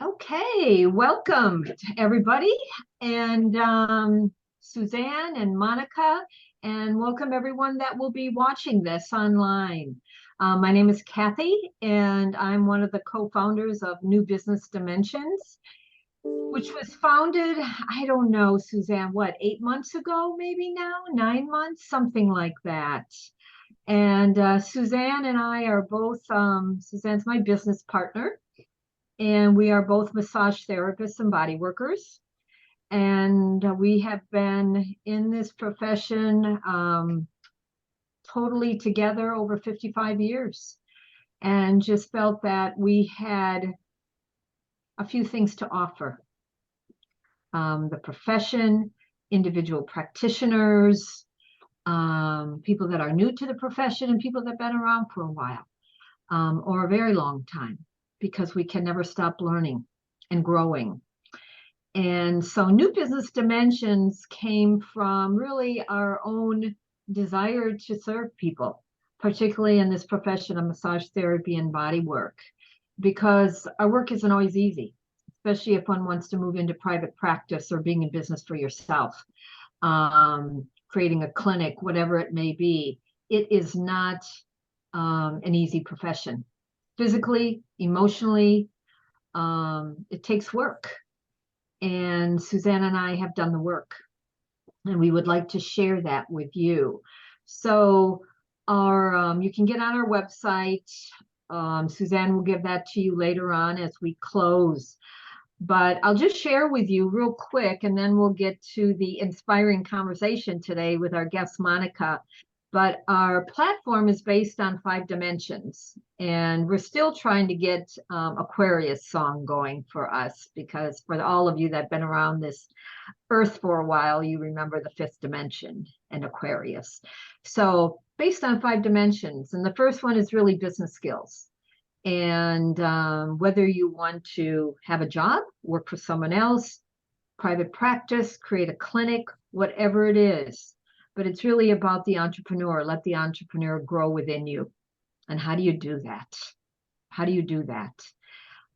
Okay, welcome everybody, and Suzanne and Monica, and welcome everyone that will be watching this online. My name is Kathy, and I'm one of the co-founders of New Business Dimensions, which was founded, I don't know, Suzanne, what, 8 months ago, maybe now, 9 months, something like that. And Suzanne and I are both, Suzanne's my business partner, and we are both massage therapists and body workers. And we have been in this profession totally together over 55 years, and just felt that we had a few things to offer. The profession, individual practitioners, people that are new to the profession, and people that have been around for a while or a very long time, because we can never stop learning and growing. And so New Business Dimensions came from really our own desire to serve people, particularly in this profession of massage therapy and body work, because our work isn't always easy, especially if one wants to move into private practice or being in business for yourself, creating a clinic, whatever it may be. It is not an easy profession. Physically, emotionally, it takes work. And Suzanne and I have done the work, and we would like to share that with you. So you can get on our website. Suzanne will give that to you later on as we close. But I'll just share with you real quick, and then we'll get to the inspiring conversation today with our guest, Monica. But our platform is based on 5 dimensions, and we're still trying to get Aquarius song going for us, because for all of you that have been around this earth for a while, you remember the 5th dimension and Aquarius. So based on 5 dimensions, and the first one is really business skills. And whether you want to have a job, work for someone else, private practice, create a clinic, whatever it is, but it's really about the entrepreneur. Let the entrepreneur grow within you. And how do you do that? How do you do that?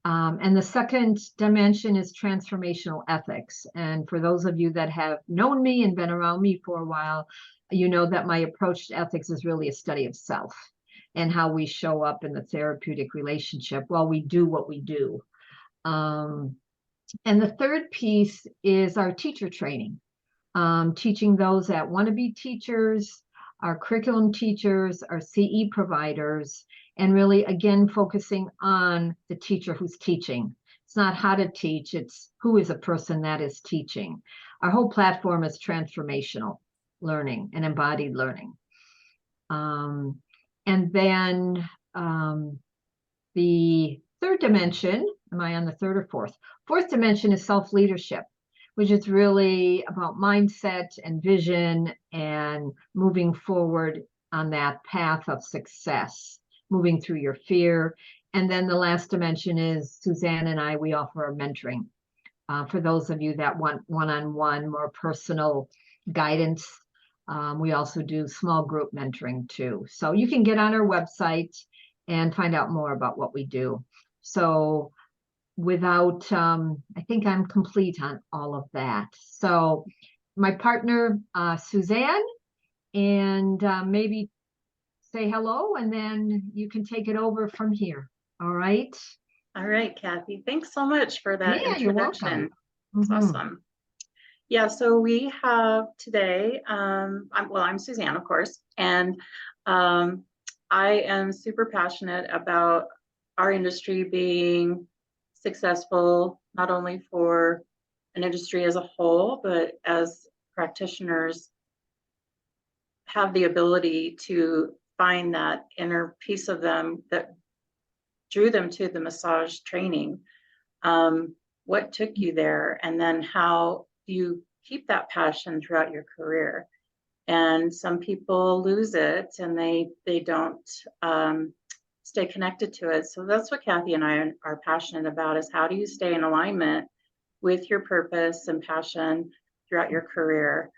And the second dimension is transformational ethics. And for those of you that have known me and been around me for a while, you know that my approach to ethics is really a study of self and how we show up in the therapeutic relationship while we do what we do. And the third piece is our teacher training. Teaching those that want to be teachers, our curriculum teachers, our CE providers, and really, again, focusing on the teacher who's teaching. It's not how to teach, it's who is a person that is teaching. Our whole platform is transformational learning and embodied learning. And then the third dimension, am I on the third or fourth? Fourth dimension is self-leadership, which is really about mindset and vision and moving forward on that path of success, moving through your fear. And then the last dimension is Suzanne and I, we offer mentoring. For those of you that want one-on-one, more personal guidance, we also do small group mentoring too. So you can get on our website and find out more about what we do. So without, I think I'm complete on all of that. So my partner, Suzanne, and maybe say hello, and then you can take it over from here. All right. All right, Kathy. Thanks so much for that introduction. You're welcome. It's awesome. Yeah, so we have today, I'm Suzanne, of course, and I am super passionate about our industry being successful, not only for an industry as a whole, but as practitioners have the ability to find that inner piece of them that drew them to the massage training. What took you there, and then how do you keep that passion throughout your career? And some people lose it and they don't stay connected to it. So that's what Kathy and I are passionate about, is how do you stay in alignment with your purpose and passion throughout your career?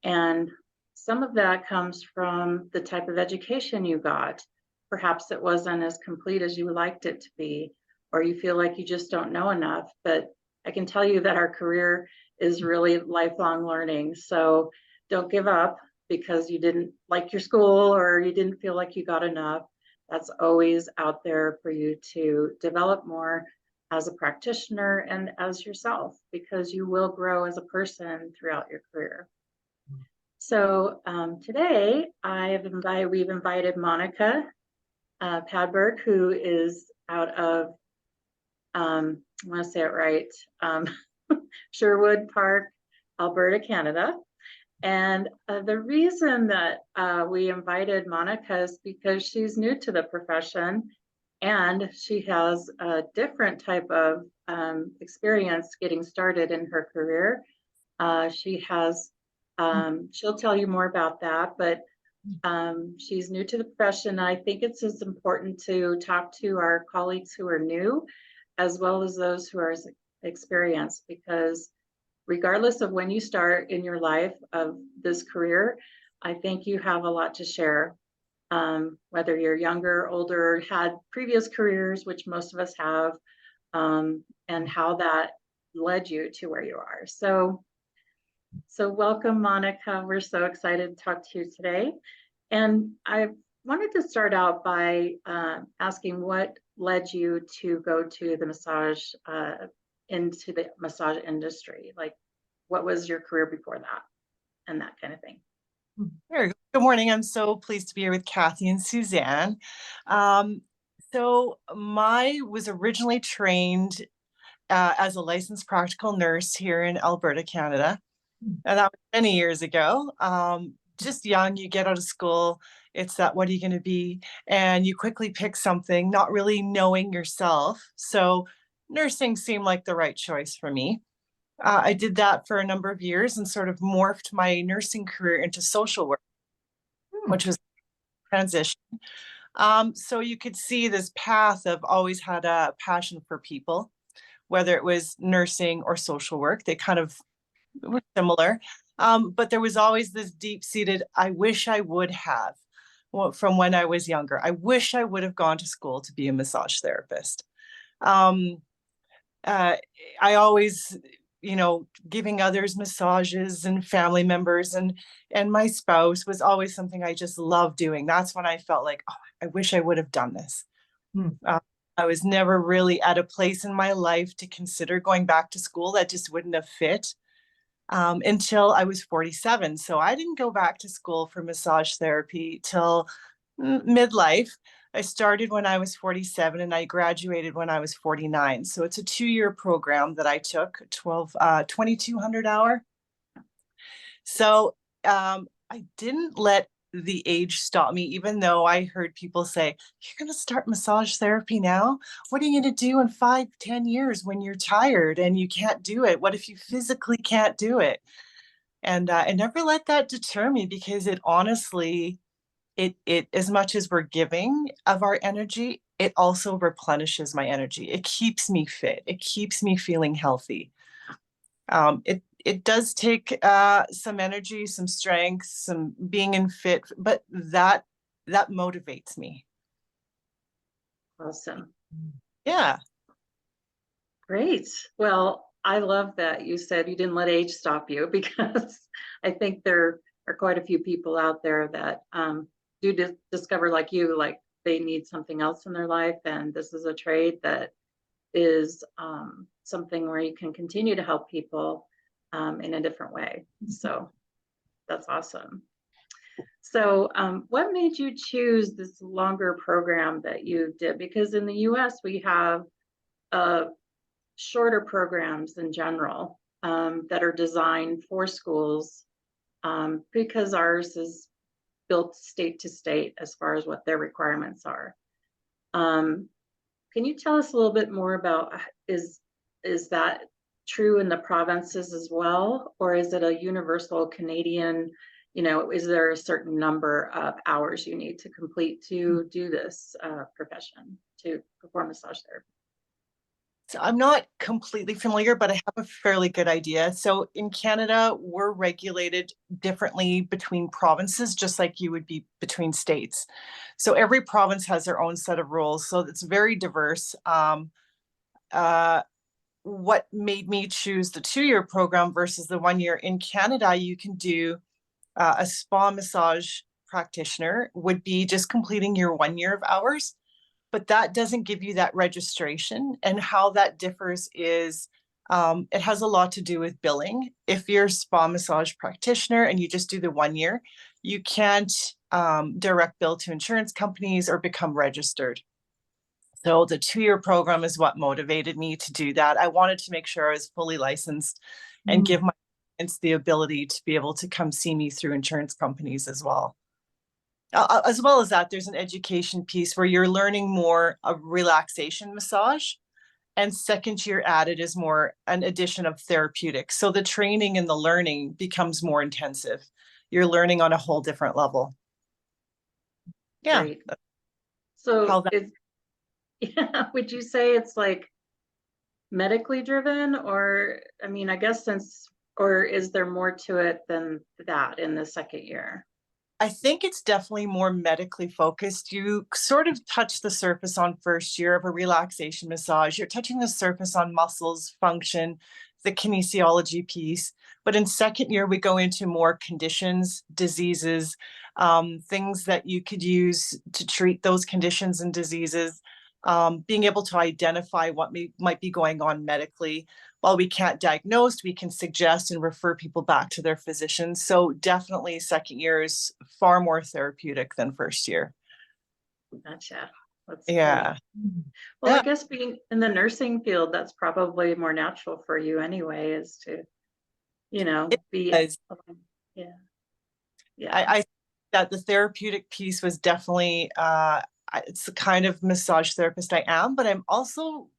And some of that comes from the type of education you got. Perhaps it wasn't as complete as you liked it to be, or you feel like you just don't know enough. But I can tell you that our career is really lifelong learning. So don't give up because you didn't like your school or you didn't feel like you got enough. That's always out there for you to develop more as a practitioner and as yourself, because you will grow as a person throughout your career. So today we've invited Monica Padberg, who is out of, I want to say it right, Sherwood Park, Alberta, Canada. And the reason that we invited Monica is because she's new to the profession and she has a different type of experience getting started in her career. She'll tell you more about that, but she's new to the profession. I think it's as important to talk to our colleagues who are new, as well as those who are experienced, because regardless of when you start in your life of this career, I think you have a lot to share. Whether you're younger, older, had previous careers, which most of us have, and how that led you to where you are. So welcome, Monica. We're so excited to talk to you today. And I wanted to start out by asking what led you to go to the massage, into the massage industry? Like, what was your career before that and that kind of thing? Sure. Good morning. I'm so pleased to be here with Kathy and Suzanne. I was originally trained as a licensed practical nurse here in Alberta, Canada. And that was many years ago. Just young, you get out of school, it's that, what are you going to be? And you quickly pick something, not really knowing yourself. So nursing seemed like the right choice for me. I did that for a number of years and sort of morphed my nursing career into social work, which was a transition. So you could see this path of always had a passion for people, whether it was nursing or social work. They kind of were similar. But there was always this deep-seated, I wish I would have, from when I was younger. I wish I would have gone to school to be a massage therapist. I always, giving others massages and family members and my spouse was always something I just loved doing. That's when I felt like, oh, I wish I would have done this. I was never really at a place in my life to consider going back to school. That just wouldn't have fit. Until I was 47. So I didn't go back to school for massage therapy till midlife. I started when I was 47 and I graduated when I was 49. So it's a 2-year program that I took, 2,200 hour. So I didn't let the age stop me, even though I heard people say, you're going to start massage therapy now? What are you going to do in 5-10 years when you're tired and you can't do it? What if you physically can't do it? And I never let that deter me, because it honestly, it as much as we're giving of our energy, it also replenishes my energy. It keeps me fit. It keeps me feeling healthy. It does take some energy, some strength, some being in fit, but that motivates me. Awesome. Yeah. Great. Well, I love that you said you didn't let age stop you, because I think there are quite a few people out there that do discover, like you, like they need something else in their life, and this is a trade that is something where you can continue to help people in a different way. So that's awesome. So what made you choose this longer program that you did? Because in the US, we have shorter programs in general that are designed for schools, because ours is built state to state as far as what their requirements are. Can you tell us a little bit more about, is that true in the provinces as well, or is it a universal Canadian, is there a certain number of hours you need to complete to do this profession, to perform massage therapy? So I'm not completely familiar, but I have a fairly good idea. So in Canada, we're regulated differently between provinces, just like you would be between states. So every province has their own set of rules. So it's very diverse. what made me choose the 2-year program versus the 1 year. In Canada, you can do a spa massage practitioner would be just completing your 1 year of hours, but that doesn't give you that registration. And how that differs is it has a lot to do with billing. If you're a spa massage practitioner and you just do the 1 year, you can't direct bill to insurance companies or become registered. So the 2-year program is what motivated me to do that. I wanted to make sure I was fully licensed and give my clients the ability to be able to come see me through insurance companies as well. As well as that, there's an education piece where you're learning more of relaxation massage. And second year added is more an addition of therapeutic. So the training and the learning becomes more intensive. You're learning on a whole different level. Yeah. Great. So How that, yeah, would you say it's like medically driven, or I mean, I guess or is there more to it than that in the second year? I think it's definitely more medically focused. You sort of touch the surface on first year of a relaxation massage. You're touching the surface on muscles, function, the kinesiology piece. But in second year, we go into more conditions, diseases, things that you could use to treat those conditions and diseases, being able to identify what might be going on medically. While we can't diagnose, we can suggest and refer people back to their physicians. So definitely second year is far more therapeutic than first year. Gotcha. That's Yeah. great. Well, I Yeah. guess being in the nursing field, that's probably more natural for you anyway, is to, be, Because yeah, yeah, I think that the therapeutic piece was definitely it's the kind of massage therapist I am, but I'm also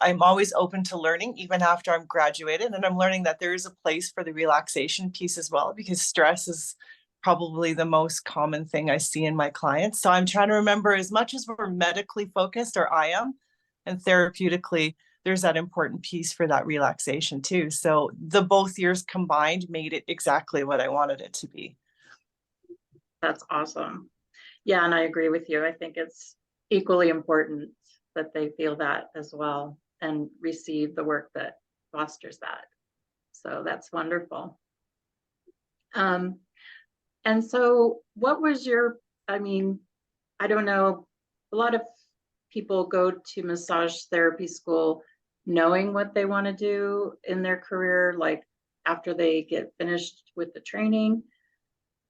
I'm always open to learning even after I'm graduated, and I'm learning that there is a place for the relaxation piece as well, because stress is probably the most common thing I see in my clients. So I'm trying to remember, as much as we're medically focused, or I am, and therapeutically, there's that important piece for that relaxation too. So the both years combined made it exactly what I wanted it to be. that's awesome. Yeah, and I agree with you. I think it's equally important that they feel that as well and receive the work that fosters that. So that's wonderful. Um, and so what was I mean, I don't know, a lot of people go to massage therapy school knowing what they want to do in their career, like after they get finished with the training,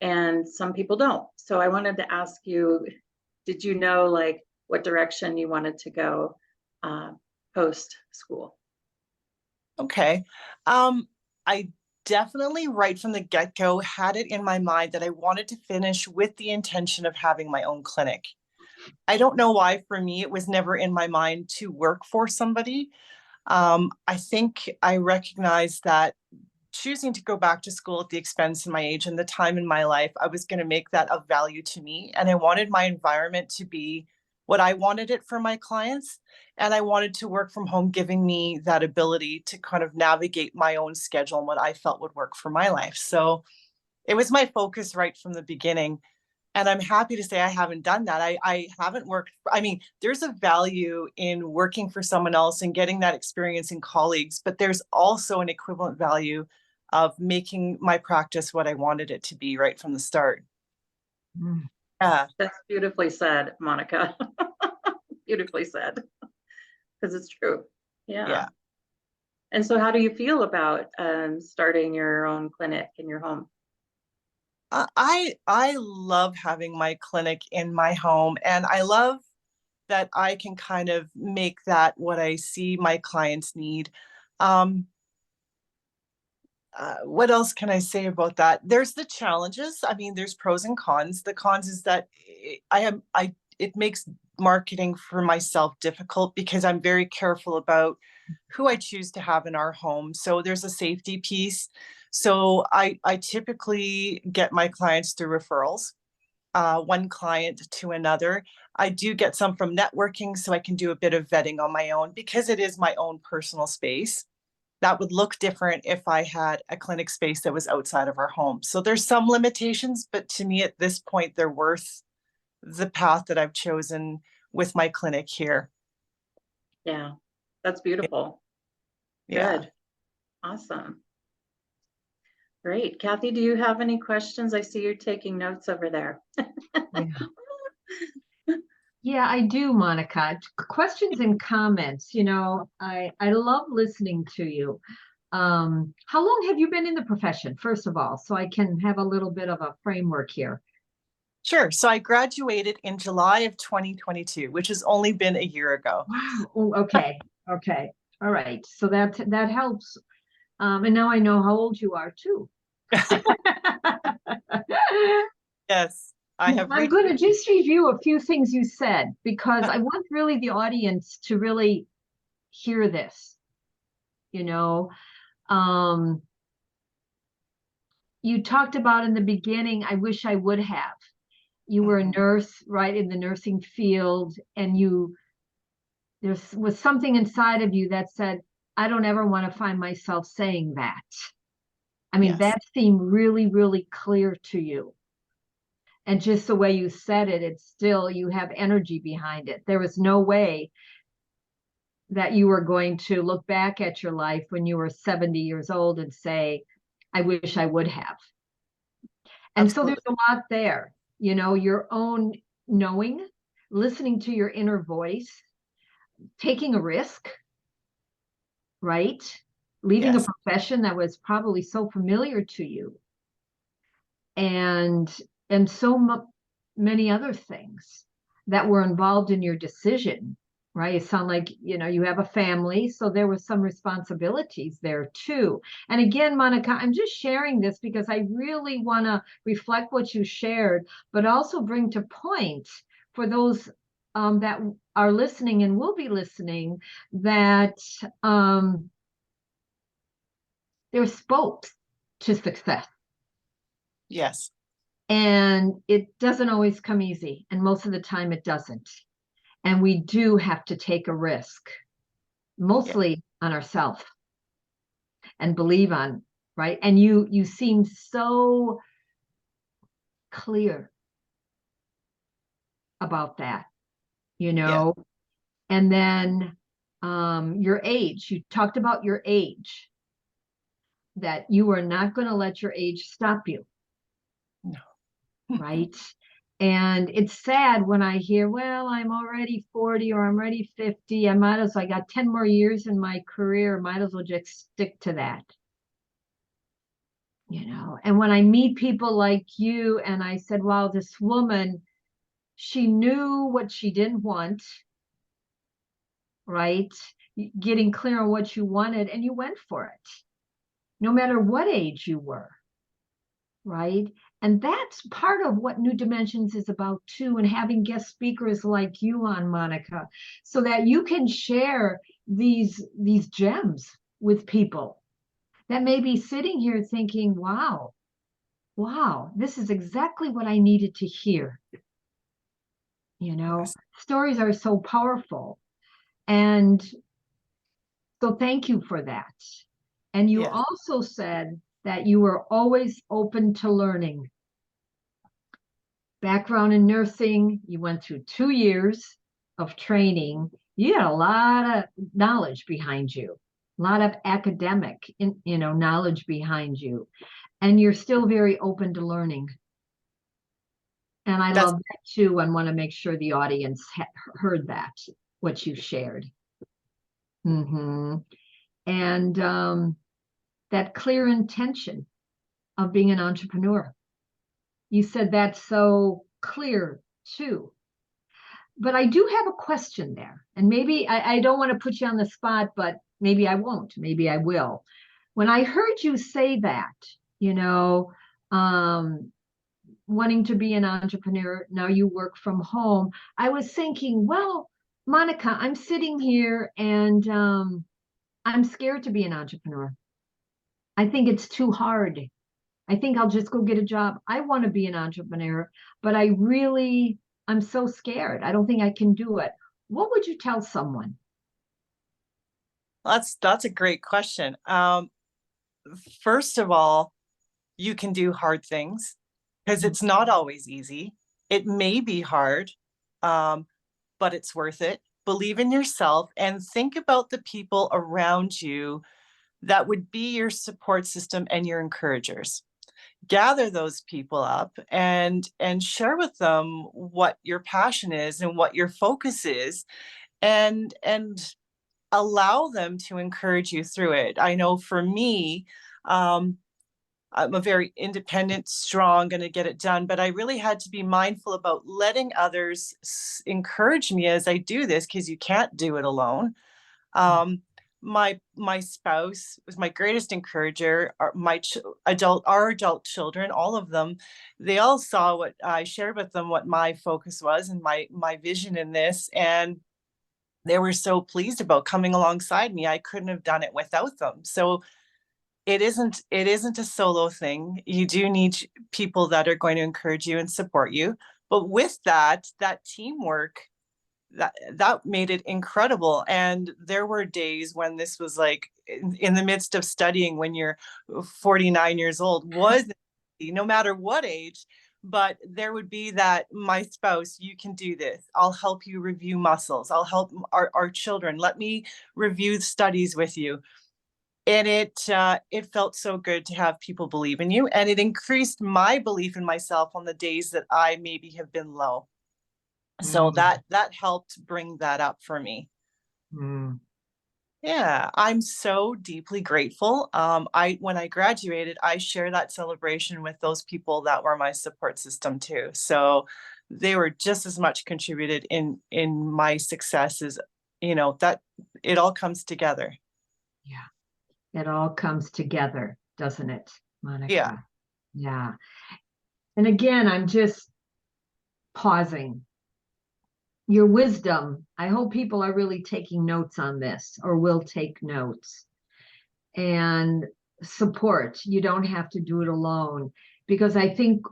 and some people don't. So I wanted to ask you, did you know like what direction you wanted to go post school? Okay. I definitely right from the get-go had it in my mind that I wanted to finish with the intention of having my own clinic. I don't know why, for me, it was never in my mind to work for somebody. I think I recognized that choosing to go back to school at the expense of my age and the time in my life, I was going to make that of value to me. And I wanted my environment to be what I wanted it for my clients. And I wanted to work from home, giving me that ability to kind of navigate my own schedule and what I felt would work for my life. So it was my focus right from the beginning. And I'm happy to say I haven't done that. I haven't worked. I mean, there's a value in working for someone else and getting that experience in colleagues, but there's also an equivalent value of making my practice what I wanted it to be right from the start. Yeah. That's beautifully said, Monica. Beautifully said, because it's true. Yeah. Yeah. And so how do you feel about starting your own clinic in your home? I love having my clinic in my home, and I love that I can kind of make that what I see my clients need. Um, what else can I say about that? There's the challenges. I mean, there's pros and cons. The cons is that it makes marketing for myself difficult because I'm very careful about who I choose to have in our home. So there's a safety piece. So I typically get my clients through referrals, one client to another. I do get some from networking, so I can do a bit of vetting on my own because it is my own personal space. That would look different if I had a clinic space that was outside of our home. So there's some limitations, but to me at this point, they're worth the path that I've chosen with my clinic here. Yeah, That's beautiful. Yeah. Good. Awesome. Great. Kathy, do you have any questions? I see you're taking notes over there. Yeah. Yeah, I do, Monica. Questions and comments. I love listening to you. How long have you been in the profession, first of all, so I can have a little bit of a framework here? Sure. So I graduated in July of 2022, which has only been a year ago. Wow. Oh, okay. Okay. All right. So that helps. And now I know how old you are too. Yes, I have I'm reached. going to just review a few things you said because I want really the audience to really hear this. You know, um, you talked about in the beginning, I wish I would have. You were a Mhm. nurse, right, in the nursing field, and there was something inside of you that said, I don't ever want to find myself saying that. I mean, Yes, that seemed really, really clear to you. And just the way you said it, it's still, you have energy behind it. There was no way that you were going to look back at your life when you were 70 years old and say, I wish I would have. And so there's absolutely. a lot there, your own knowing, listening to your inner voice, taking a risk, right? Leaving a Yes, profession that was probably so familiar to you, and and so many other things that were involved in your decision, right? It sounds like you have a family, so there were some responsibilities there too. And again, Monica, I'm just sharing this because I really want to reflect what you shared, but also bring to point for those that are listening and will be listening that they're spokes to success. yes, And it doesn't always come easy. And most of the time it doesn't. And we do have to take a risk, yeah, mostly on ourselves and believe on, right? And you seem so clear about that, you yeah. know? And then your age, you talked about your age, that you are not going to let your age stop you, No. right? And it's sad when I hear, well, I'm already 40 or I'm already 50. I got 10 more years in my career. Might as well just stick to that. And when I meet people like you, and I said, wow, this woman, she knew what she didn't want, right? Getting clear on what you wanted, and you went for it, no matter what age you were. Right? And that's part of what New Dimensions is about too, and having guest speakers like you on, Monica, so that you can share these gems with people that may be sitting here thinking, wow, this is exactly what I needed to hear. Yes, Stories are so powerful. And so thank you for that. And you yes. also said that you were always open to learning. Background in nursing, you went through 2 years of training. You had a lot of knowledge behind you, a lot of academic, knowledge behind you, and you're still very open to learning. And I That's love that too, and want to make sure the audience heard that, what you shared. And that clear intention of being an entrepreneur. You said that's so clear too. But I do have a question there. And maybe I don't want to put you on the spot, but maybe I won't. Maybe I will. When I heard you say that, you know, um, wanting to be an entrepreneur, now you work from home, I was thinking, well, Monica, I'm sitting here and I'm scared to be an entrepreneur. I think it's too hard. I think I'll just go get a job. I want to be an entrepreneur, but I'm so scared. I don't think I can do it. What would you tell someone? that's a great question. First of all, you can do hard things because Mm. it's not always easy. It may be hard, but it's worth it. believe in yourself, and think about the people around you that would be your support system and your encouragers. Gather those people up and share with them what your passion is and what your focus is, and allow them to encourage you through it. I know for me, I'm a very independent, strong, going to get it done, but I really had to be mindful about letting others encourage me as I do this, because you can't do it alone. My spouse was my greatest encourager. Our adult children, all of them, they all saw what I shared with them, what my focus was and my vision in this, and they were so pleased about coming alongside me. I couldn't have done it without them. So it isn't a solo thing. You do need people that are going to encourage you and support you. But with that teamwork, that made it incredible. And there were days when this was like in the midst of studying, when you're 49 years old, was no matter what age. But there would be that, my spouse, you can do this. I'll help you review muscles. I'll help our children. Let me review studies with you. And it felt so good to have people believe in you, and it increased my belief in myself on the days that I maybe have been low. So that helped bring that up for me. Yeah, I'm so deeply grateful. When I graduated, I share that celebration with those people that were my support system too. So they were just as much contributed in my success as, that it all comes together. Yeah, it all comes together, doesn't it, Monica? Yeah. Yeah. And again, I'm just pausing. Your wisdom, I hope people are really taking notes on this, or will take notes. And support, you don't have to do it alone, because I think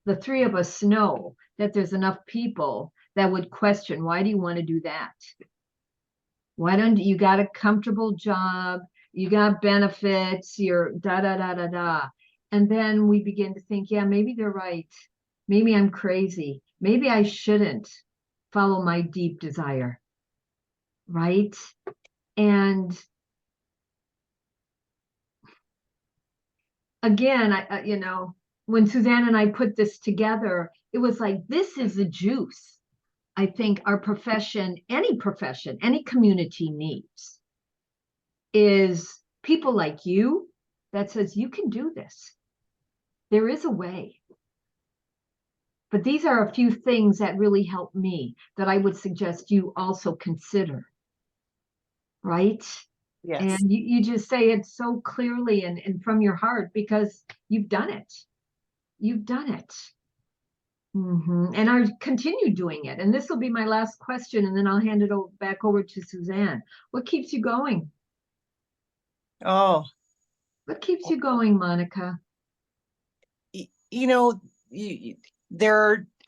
the three of us know that there's enough people that would question, why do you want to do that? Why don't you got a comfortable job? You got benefits, you're da da da da da. And then we begin to think, yeah, maybe they're right. Maybe I'm crazy. Maybe I shouldn't follow my deep desire. Right? And again, when Suzanne and I put this together, it was like, this is the juice I think our profession, any community needs, is people like you that says, you can do this. There is a way. But these are a few things that really help me that I would suggest you also consider. Right? Yes. And you just say it so clearly and from your heart, because you've done it. You've done it. And I continue doing it. And this will be my last question, and then I'll hand it back over to Suzanne. What keeps you going? Oh, What keeps you going, Monica?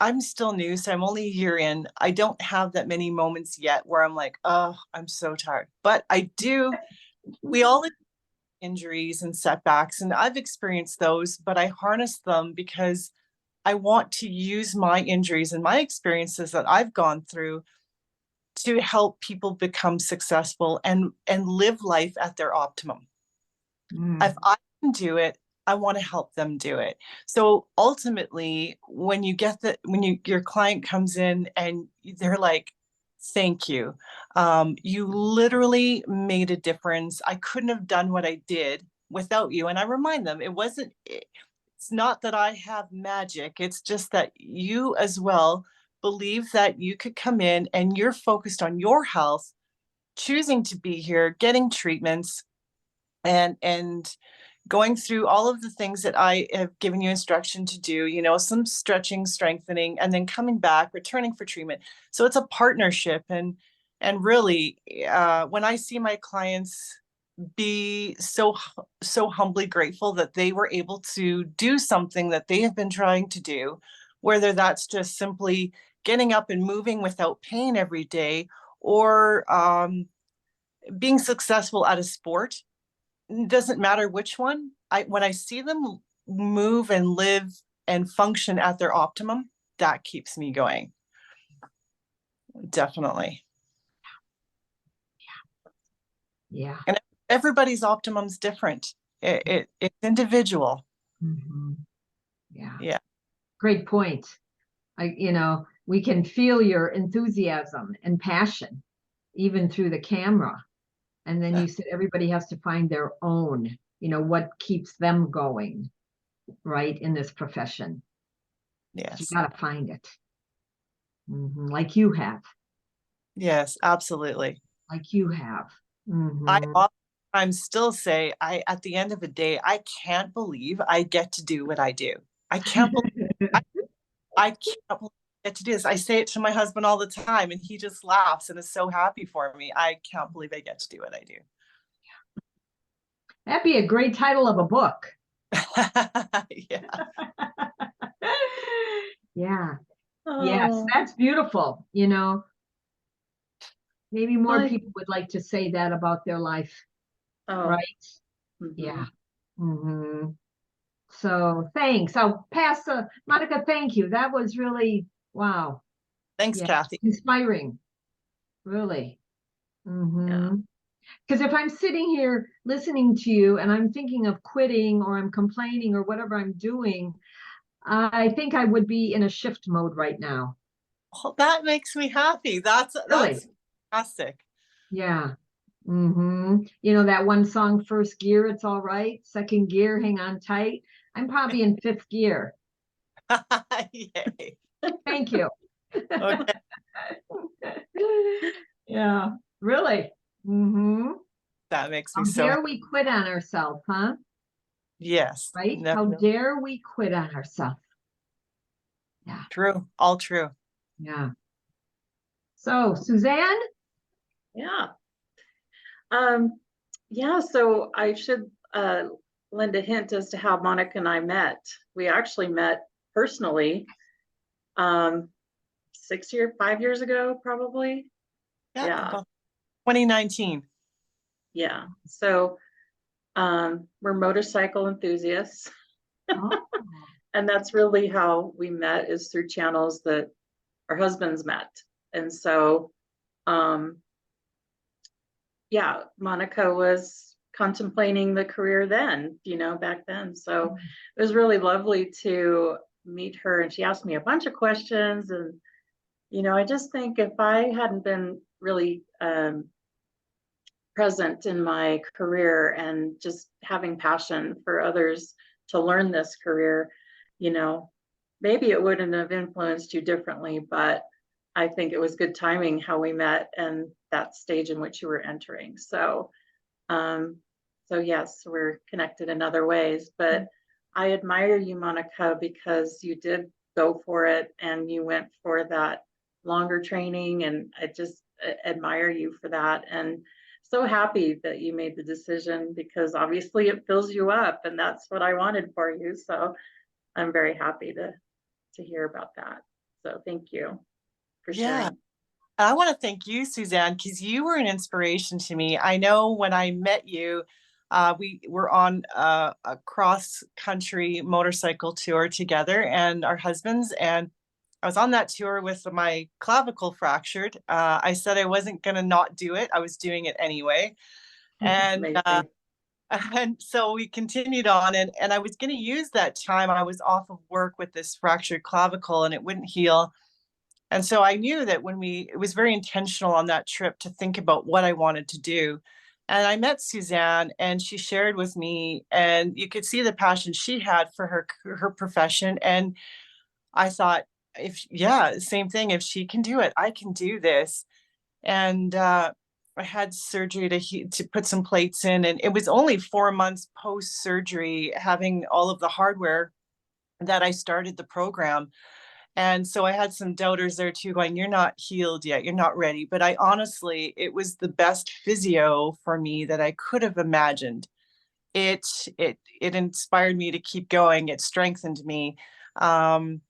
I'm still new, so I'm only a year in. I don't have that many moments yet where I'm like, oh, I'm so tired. But I do. We all have injuries and setbacks, and I've experienced those, but I harness them because I want to use my injuries and my experiences that I've gone through to help people become successful and live life at their optimum. If I can do it, I want to help them do it. So ultimately, when your client comes in and they're like, thank you. You literally made a difference. I couldn't have done what I did without you. And I remind them, it's not that I have magic. It's just that you as well believe that you could come in and you're focused on your health, choosing to be here, getting treatments, and going through all of the things that I have given you instruction to do, some stretching, strengthening, and then coming back, returning for treatment. So it's a partnership. And really, when I see my clients be so humbly grateful that they were able to do something that they have been trying to do, whether that's just simply getting up and moving without pain every day, or being successful at a sport, doesn't matter which one. When I see them move and live and function at their optimum, that keeps me going. Definitely. Yeah. And everybody's optimum's different. It's individual. Mhm. Yeah. Yeah. Great point. We can feel your enthusiasm and passion even through the camera. And then you said everybody has to find their own, what keeps them going, right, in this profession. You Yes. got to find it. Like you have. Yes, absolutely. Like you have. I Mhm. oftentimes still say, at the end of the day, I can't believe I get to do what I do. I can't believe I can't believe I get to do this. I say it to my husband all the time, and he just laughs and is so happy for me. I can't believe I get to do what I do. That'd be a great title of a book. Yeah. Yeah. Yes, Oh, that's beautiful. Maybe more well, people would like to say that about their life, oh, right? Yeah. mhm. So thanks. I'll pass Monica, thank you. That was really, wow. Thanks, Yeah, Kathy. inspiring, really. Yeah. Because if I'm sitting here listening to you and I'm thinking of quitting or I'm complaining or whatever I'm doing, I think I would be in a shift mode right now. Well, that makes me happy. That's Really? fantastic. Yeah. That one song, First Gear, it's all right. Second gear, hang on tight. I'm probably in fifth gear. Yay. Thank you. Okay. Yeah, really. Mm-hmm. That makes me How so happy. dare we quit on ourselves, huh? Yes. Right? No, How dare we quit on ourselves? Yeah, true. All true. yeah. So, Suzanne? Yeah. Um, yeah, so I should lend a hint as to how Monica and I met. We actually met personally um 5 years ago, probably. Yeah. Yeah, About 2019. yeah. So we're motorcycle enthusiasts, Oh, and that's really how we met, is through channels that our husbands met. And so um yeah, Monica was contemplating the career then, back then. So it was really lovely to meet her. And she asked me a bunch of questions. And, I just think if I hadn't been really present in my career and just having passion for others to learn this career, you know, maybe it wouldn't have influenced you differently, but I think it was good timing how we met and that stage in which you were entering. Um, so yes, we're connected in other ways, but I admire you, Monica, because you did go for it and you went for that longer training, and I just admire you for that. And so happy that you made the decision, because obviously it fills you up, and that's what I wanted for you. So I'm very happy to hear about that. So thank you for Yeah. sharing. I want to thank you, Suzanne, because you were an inspiration to me. I know when I met you, we were on a cross-country motorcycle tour together, and our husbands. And I was on that tour with my clavicle fractured. I said I wasn't going to not do it. I was doing it anyway. And Amazing. and so we continued on, and I was going to use that time I was off of work with this fractured clavicle, and it wouldn't heal. And so I knew that it was very intentional on that trip to think about what I wanted to do. And I met Suzanne, and she shared with me, and you could see the passion she had for her profession. And I thought, yeah, same thing. If she can do it, I can do this. And I had surgery to put some plates in, and it was only 4 months post surgery, having all of the hardware, that I started the program. And so I had some doubters there too, going, "You're not healed yet. You're not ready." But I honestly, it was the best physio for me that I could have imagined. It it inspired me to keep going. It strengthened me, and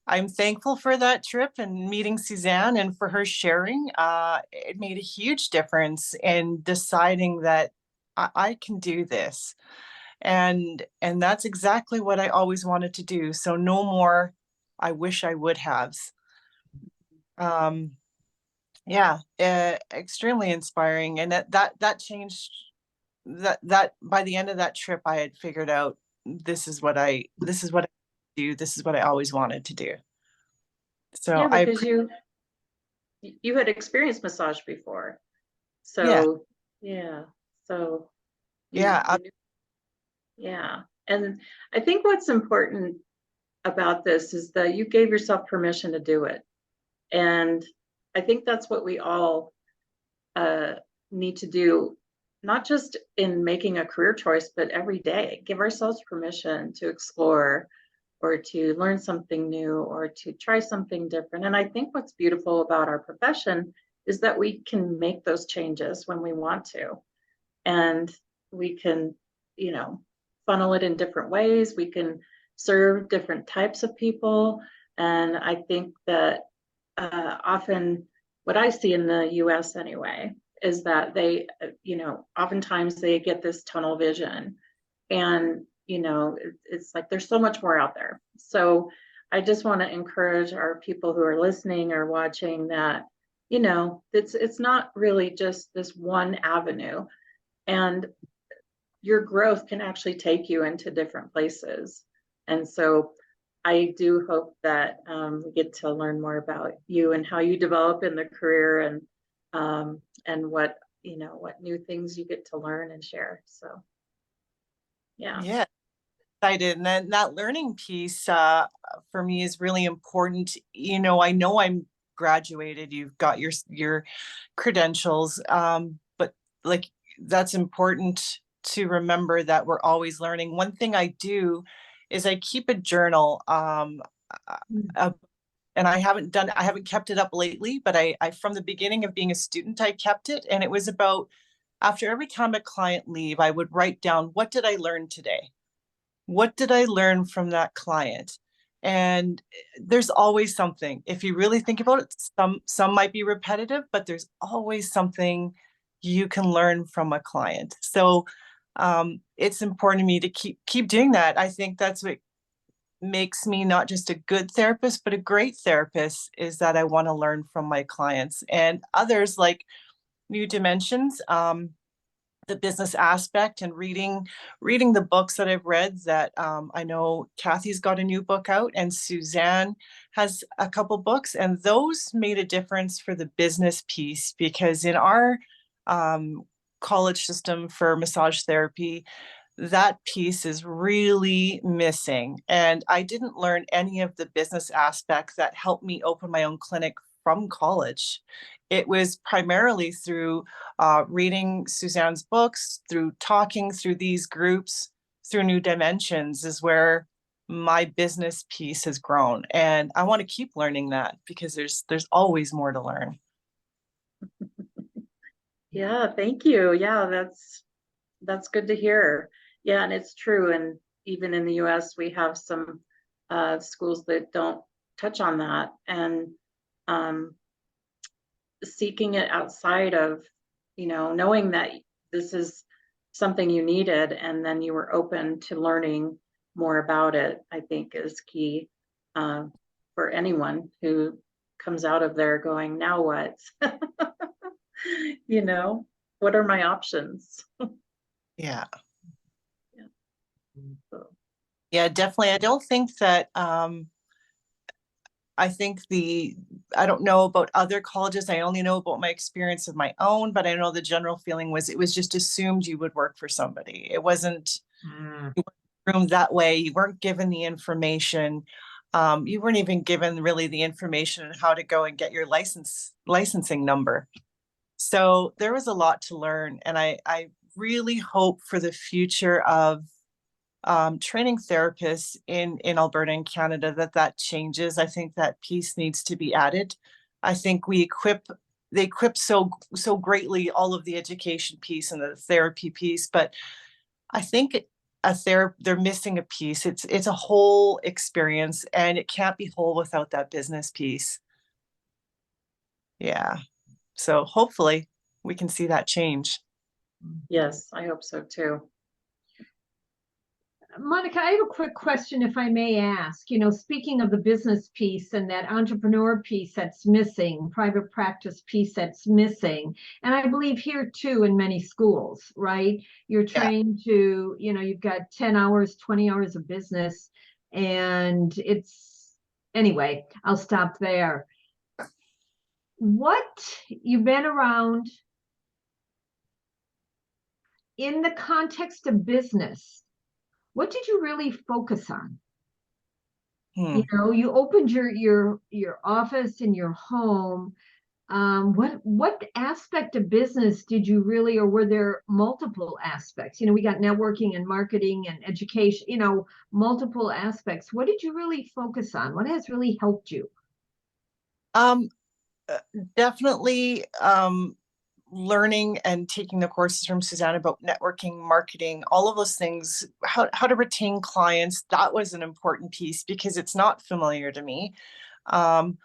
I'm thankful for that trip and meeting Suzanne and for her sharing. It made a huge difference in deciding that I can do this, and that's exactly what I always wanted to do. So no more I wish I would have. Um, Yeah, extremely inspiring. And that changed that by the end of that trip, I had figured out this is what I do. This is what I always wanted to do. So Yeah, because you had experienced massage before. yeah, So yeah. So yeah, you knew, yeah. And I think what's important about this is that you gave yourself permission to do it. And I think that's what we all uh, need to do, not just in making a career choice, but every day. Give ourselves permission to explore or to learn something new or to try something different. And I think what's beautiful about our profession is that we can make those changes when we want to. And we can, you know, funnel it in different ways. We can serve different types of people. And I think that often what I see in the US anyway is that they, oftentimes they get this tunnel vision and, it's like there's so much more out there. So I just want to encourage our people who are listening or watching that, it's not really just this one avenue, and your growth can actually take you into different places. And so I do hope that we get to learn more about you and how you develop in the career, and what new things you get to learn and share. So yeah. yeah. Excited. And then that learning piece for me is really important. I know I'm graduated, you've got your credentials, but like that's important to remember that we're always learning. One thing I do is I keep a journal, uh, and I haven't kept it up lately, but I from the beginning of being a student, I kept it, and it was about after every time a client leave, I would write down, what did I learn today? What did I learn from that client? And there's always something. If you really think about it, some might be repetitive, but there's always something you can learn from a client. So it's important to me to keep doing that. I think that's what makes me not just a good therapist, but a great therapist, is that I want to learn from my clients and others, like New Dimensions. The business aspect, and reading the books that I've read, that I know Kathy's got a new book out and Suzanne has a couple books, and those made a difference for the business piece, because in our college system for massage therapy, that piece is really missing. And I didn't learn any of the business aspects that helped me open my own clinic from college. It was primarily through reading Suzanne's books, through talking through these groups, through New Dimensions, is where my business piece has grown. And I want to keep learning that, because there's always more to learn. Yeah, thank you. Yeah, that's good to hear. Yeah, and it's true. And even in the US, we have some schools that don't touch on that. And um, seeking it outside of, knowing that this is something you needed and then you were open to learning more about it, I think is key for anyone who comes out of there going, now what? What are my options? Yeah. Yeah. So, Yeah, definitely. I don't think that I think I don't know about other colleges. I only know about my experience of my own, but I know the general feeling was it was just assumed you would work for somebody. It wasn't groomed that way. You weren't given the information. You weren't even given really the information on how to go and get your licensing number. So there was a lot to learn, and I really hope for the future of training therapists in Alberta and Canada that changes. I think that piece needs to be added. I think they equip so greatly all of the education piece and the therapy piece, but I think they're missing a piece. It's a whole experience, and it can't be whole without that business piece. Yeah. So hopefully we can see that change. yes, I hope so too. Monica, I have a quick question if I may ask. You know, speaking of the business piece and that entrepreneur piece that's missing, private practice piece that's missing, and I believe here too in many schools, right? You're Yeah. trained to, you know, you've got 10 hours, 20 hours of business, and anyway, I'll stop there. You've been around in the context of business, what did you really focus on? Hmm. You know, you opened your office in your home. What aspect of business did you really, or were there multiple aspects? You know, we got networking and marketing and education, you know, multiple aspects. What did you really focus on? What has really helped you? Um, Definitely learning and taking the courses from Suzanne about networking, marketing, all of those things, how to retain clients. That was an important piece because it's not familiar to me. Um,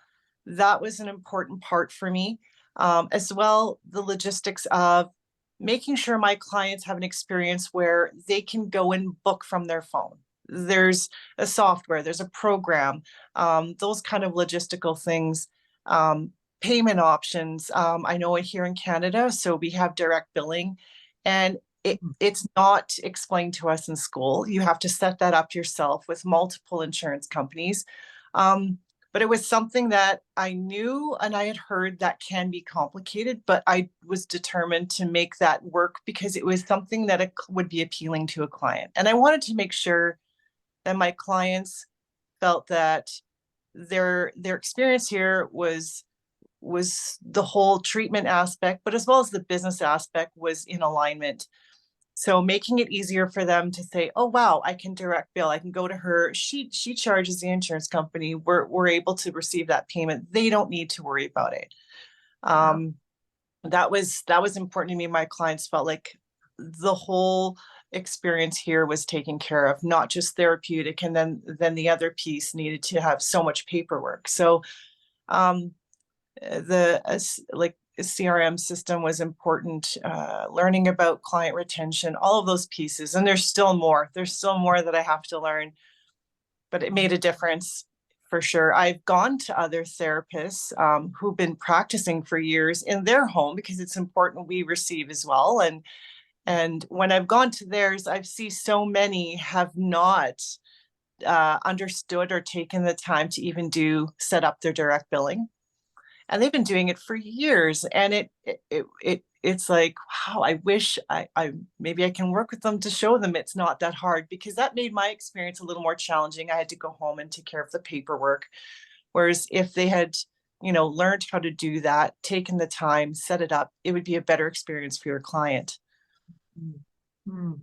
that was an important part for me. As well, the logistics of making sure my clients have an experience where they can go and book from their phone. There's a software, there's a program, those kind of logistical things. Um, Payment options. I know here in Canada, so we have direct billing, and it's not explained to us in school. You have to set that up yourself with multiple insurance companies. But it was something that I knew and I had heard that can be complicated, but I was determined to make that work because it was something that would be appealing to a client. And I wanted to make sure that my clients felt that their experience here was the whole treatment aspect, but as well as the business aspect was in alignment. So making it easier for them to say, "Oh wow, I can direct bill. I can go to her. She charges the insurance company. We're able to receive that payment. They don't need to worry about it." Um, that was important to me. My clients felt like the whole experience here was taken care of, not just therapeutic, and then the other piece needed to have so much paperwork. So um, like CRM system was important, learning about client retention, all of those pieces. And there's still more. There's still more that I have to learn, but it made a difference for sure. I've gone to other therapists who've been practicing for years in their home because it's important we receive as well. And when I've gone to theirs, I've seen so many have not understood or taken the time to even set up their direct billing, and they've been doing it for years. And it's like, wow, I wish I maybe I can work with them to show them it's not that hard, because that made my experience a little more challenging. I had to go home and take care of the paperwork, whereas if they had, learned how to do that, taken the time, set it up, it would be a better experience for your client. Mm.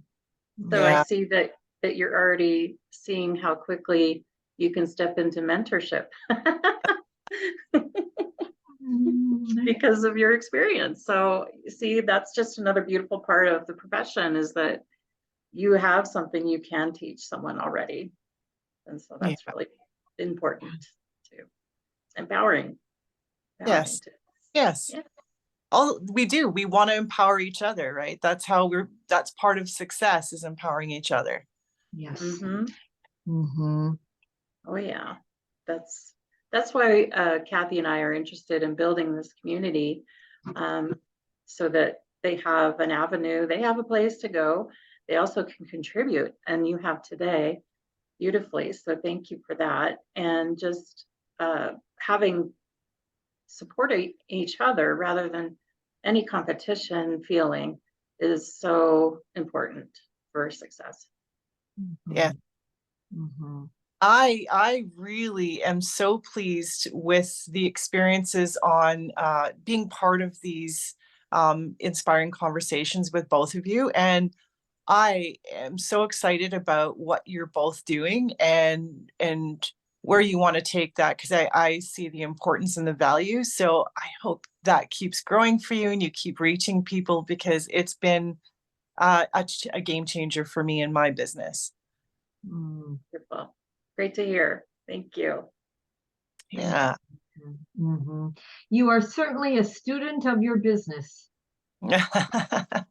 So I Yeah. see that you're already seeing how quickly you can step into mentorship because of your experience. So you see, that's just another beautiful part of the profession, is that you have something you can teach someone already. And so Yeah. that's really important too. Empowering. Yes. Too. Yes. Yeah. We want to empower each other, right? That's part of success, is empowering each other. Yes. Mm-hmm. Mm-hmm. Oh yeah, that's why Kathy and I are interested in building this community, so that they have an avenue, they have a place to go, they also can contribute, and you have today beautifully. So thank you for that, and just having supporting each other rather than any competition feeling is so important for success. Yeah. Mm-hmm. I really am so pleased with the experiences on being part of these inspiring conversations with both of you. And I am so excited about what you're both doing and where you want to take that, because I see the importance and the value. So I hope that keeps growing for you and you keep reaching people, because it's been a game changer for me in my business. Wonderful. Great to hear. Thank you. Yeah. Mm-hmm. You are certainly a student of your business. That's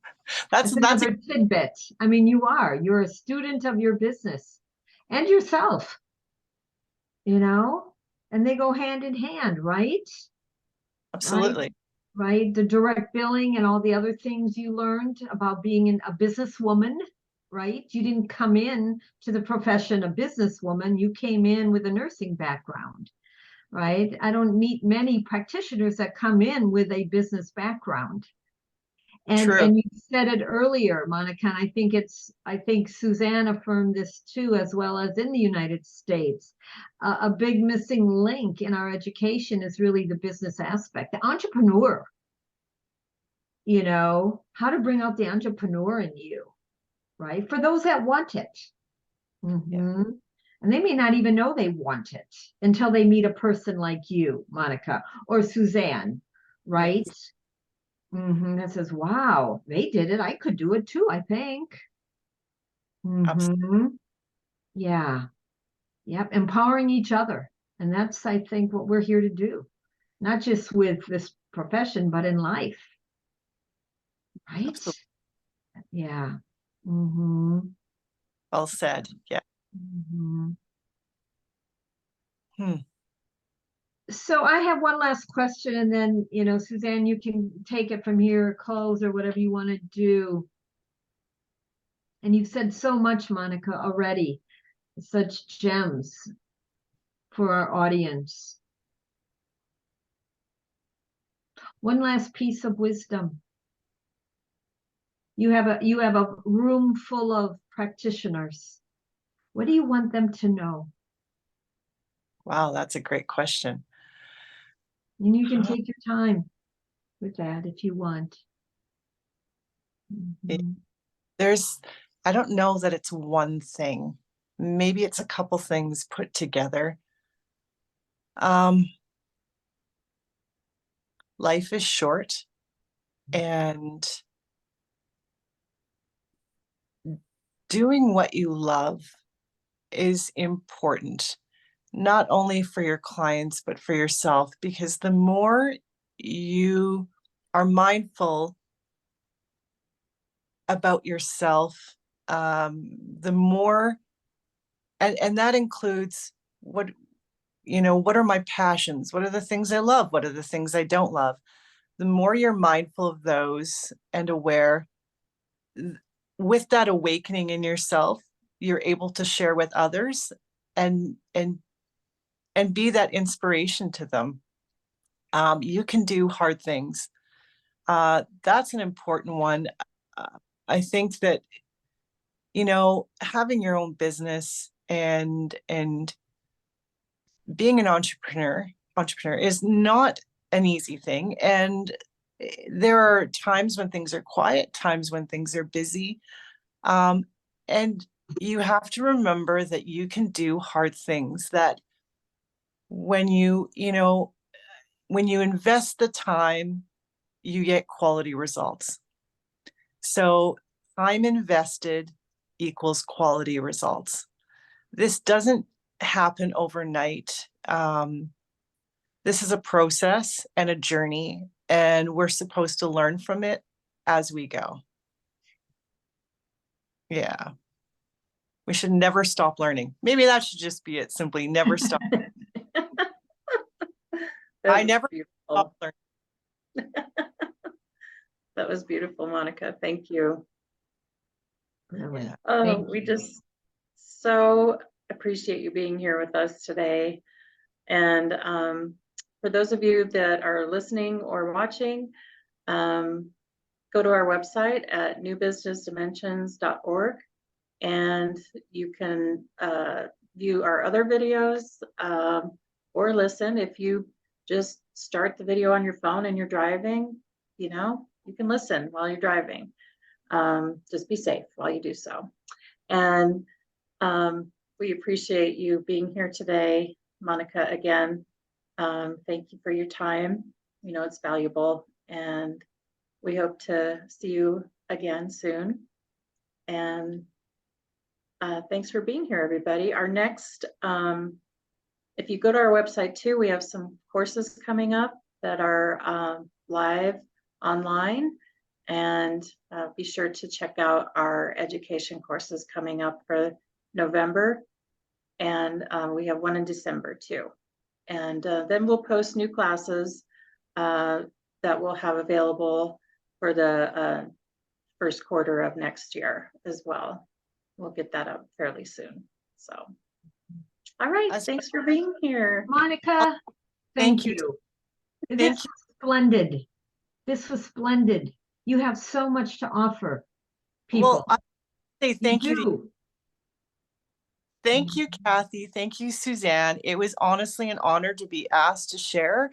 That's another tidbit. I mean, you're a student of your business and yourself, and they go hand in hand, right? absolutely Right? The direct billing and all the other things you learned about being a businesswoman, right? You didn't come in to the profession of businesswoman. You came in with a nursing background, right? I don't meet many practitioners that come in with a business background. true. And you said it earlier, Monica, and I think Suzanne affirmed this too, as well as in the United States. A big missing link in our education is really the business aspect, the entrepreneur, how to bring out the entrepreneur in you, right? For those that want it. Yeah, And they may not even know they want it until they meet a person like you, Monica, or Suzanne, right? yes, That says, wow, they did it. I could do it too, I think. absolutely. Yeah. Yep. Empowering each other. And that's, I think, what we're here to do, not just with this profession, but in life. Right? Yeah. Well said. Yeah. hmm Hmm. So I have one last question, and then, Suzanne, you can take it from here, close or whatever you want to do. And you've said so much, Monica, already, such gems for our audience. One last piece of wisdom. You have a room full of practitioners. What do you want them to know? Wow, that's a great question. And you can Huh. take your time with that if you want. It- There's, I don't know that it's one thing. Maybe it's a couple things put together. Um, Life is short, and doing what you love is important, not only for your clients, but for yourself, because the more you are mindful about yourself, the more, and that includes what are my passions? What are the things I love? What are the things I don't love? The more you're mindful of those and aware, with that awakening in yourself, you're able to share with others and and and be that inspiration to them. You can do hard things. That's an important one. I think that having your own business and being an entrepreneur is not an easy thing. And there are times when things are quiet, times when things are busy. And you have to remember that you can do hard things, that when when you invest the time, you get quality results. So time invested equals quality results. This doesn't happen overnight. This is a process and a journey, and we're supposed to learn from it as we go. Yeah. We should never stop learning. Maybe that should just be it. Simply never stop. I never stop Beautiful. learning. That was beautiful, Monica. Thank you. Really. Yeah. Oh, Thank we you. just so appreciate you being here with us today. And for those of you that are listening or watching, go to our website at newbusinessdimensions.org, and you can view our other videos, or listen. If you just start the video on your phone and you're driving, you can listen while you're driving. Just be safe while you do so. And we appreciate you being here today, Monica, again. Thank you for your time. It's valuable, and we hope to see you again soon. And thanks for being here, everybody. Our next, if you go to our website too, we have some courses coming up that are live online. And be sure to check out our education courses coming up for November. And we have one in December too. And then we'll post new classes that we'll have available for the first quarter of next year as well. We'll get that up fairly soon. So, all right, thanks for being here. Monica, thank you. This was splendid. This was splendid. You have so much to offer people. Well, I say thank you to do. Thank you, Kathy. Thank you, Suzanne. It was honestly an honor to be asked to share.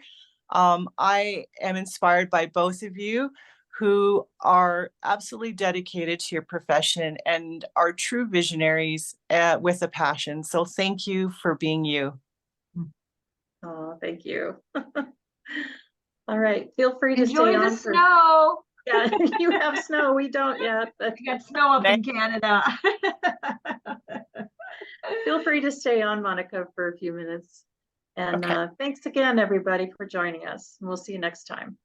I am inspired by both of you who are absolutely dedicated to your profession and are true visionaries with a passion. So thank you for being you. Oh, thank you. All right, feel free to Enjoy stay the on. snow. Yeah, you have snow. We don't yet. But We got snow up in Canada. feel free to stay on, Monica, for a few minutes. And thanks again, everybody, for joining us. We'll see you next time.